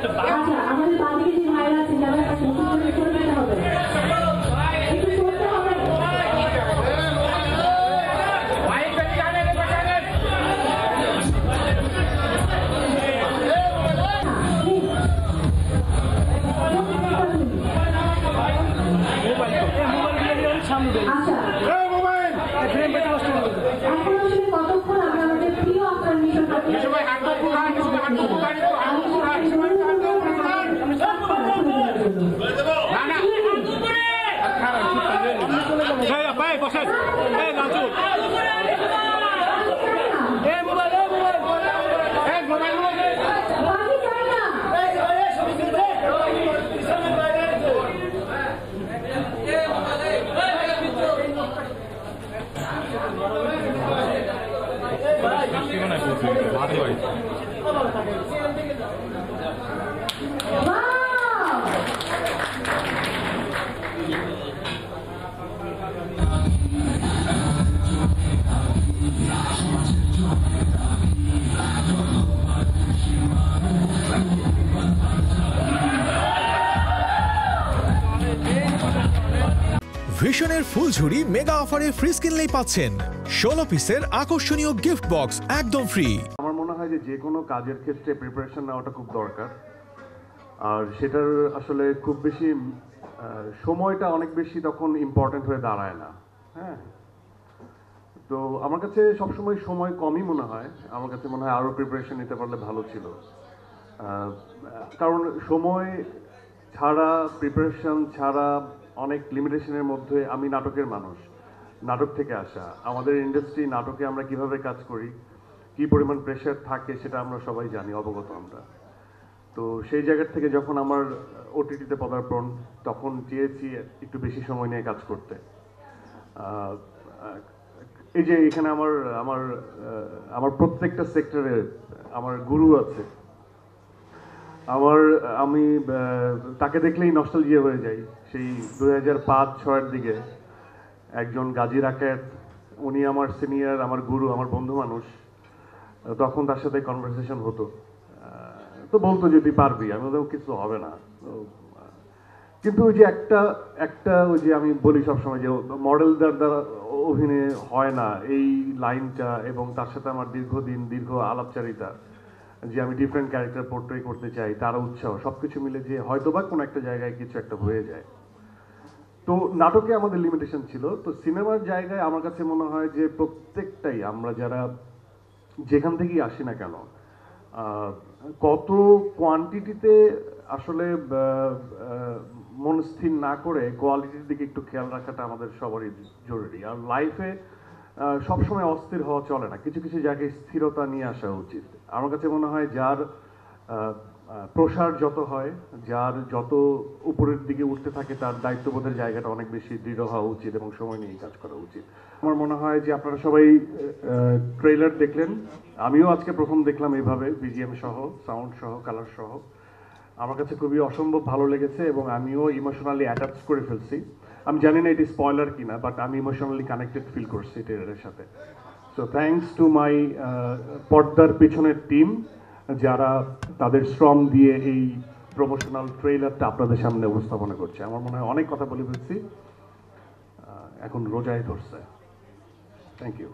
আচ্ছা আমাদের বাড়িতে যে ভাইরা আছে যারা করে দিতে হবে একটু করতে হবে আচ্ছা এখন আসলে কতক্ষণ আমরা আমাদের প্রিয় আপনার ভিশনের ফুলঝুরি মেগা অফারে ফ্রি কিনলেই পাচ্ছেন 16 পিসের আকর্ষণীয় গিফট বক্স একদম ফ্রি। আমার মনে হয় যে কোনো কাজের ক্ষেত্রে প্রিপারেশন নেওয়াটা খুব দরকার, আর সেটার আসলে খুব বেশি সময়টা অনেক বেশি তখন ইম্পর্টেন্ট হয়ে দাঁড়ায় না। হ্যাঁ, তো আমার কাছে সবসময় সময় কমই মনে হয়। আমার কাছে মনে হয় আরও প্রিপারেশন নিতে পারলে ভালো ছিল, কারণ সময় ছাড়া, প্রিপারেশন ছাড়া, অনেক লিমিটেশনের মধ্যে আমি নাটকের মানুষ, নাটক থেকে আসা, আমাদের ইন্ডাস্ট্রি নাটকে আমরা কিভাবে কাজ করি, কি পরিমাণ প্রেশার থাকে সেটা আমরা সবাই জানি, অবগত আমরা। তো সেই জায়গা থেকে যখন আমার ওটিটিতে পদার্পণ, তখন চেয়েছি একটু বেশি সময় নিয়ে কাজ করতে। এই যে এখানে আমার প্রত্যেকটা সেক্টরে আমার গুরু আছে, আমি তাকে দেখলেই নস্টালজিয়া হয়ে যাই। সেই 2005-06 দিকে একজন গাজী রাকায়েত, উনি আমার সিনিয়র, আমার গুরু, আমার বন্ধু মানুষ। তখন তার সাথে কনভারসেশন হতো, তো বলতো যে তুই পারবি, আমি বলতাম কিছু হবে না। কিন্তু ওই যে একটা ওই যে আমি বলি সবসময় যে মডেলদের দ্বারা অভিনয় হয় না, এই লাইনটা, এবং তার সাথে আমার দীর্ঘ আলাপচারিতা, যে আমি ডিফারেন্ট ক্যারেক্টার পোর্ট্রে করতে চাই, তার উৎসাহ, সবকিছু মিলে যে হয়তোবা কোনো একটা জায়গায় কিছু একটা হয়ে যায়। তো নাটকে আমাদের লিমিটেশন ছিল, তো সিনেমার জায়গায় আমার কাছে মনে হয় যে প্রত্যেকটাই আমরা যারা যেখান থেকেই আসি না কেন, কত কোয়ান্টিটিতে আসলে মন স্থির না করে কোয়ালিটির দিকে একটু খেয়াল রাখাটা আমাদের সবারই জরুরি। আর লাইফে সবসময় অস্থির হওয়া চলে না, কিছু কিছু জায়গায় স্থিরতা নিয়ে আসা উচিত। আমার কাছে মনে হয় যার প্রসার যত হয়, যার যত উপরের দিকে উঠতে থাকে, তার দায়িত্ববোধের জায়গাটা অনেক বেশি দৃঢ় হওয়া উচিত এবং সময় নিয়ে কাজ করা উচিত। আমার মনে হয় যে আপনারা সবাই ট্রেলার দেখলেন, আমিও আজকে প্রথম দেখলাম এইভাবে বিজিএম সহ, সাউন্ড সহ, কালার সহ। আমার কাছে খুবই অসম্ভব ভালো লেগেছে এবং আমিও ইমোশনালি অ্যাটাচ করে ফেলছি। আমি জানি না এটি স্পয়লার কিনা, বাট আমি ইমোশনালি কানেক্টেড ফিল করছি ট্রেলারের সাথে। সো থ্যাঙ্কস টু মাই পর্দার পিছনের টিম, যারা তাদের শ্রম দিয়ে এই প্রমোশনাল ট্রেলারটা আপনাদের সামনে উপস্থাপনা করছে। আমার মনে হয় অনেক কথা বলে ফেলছি, এখন রোজায় ধরছে। Thank you.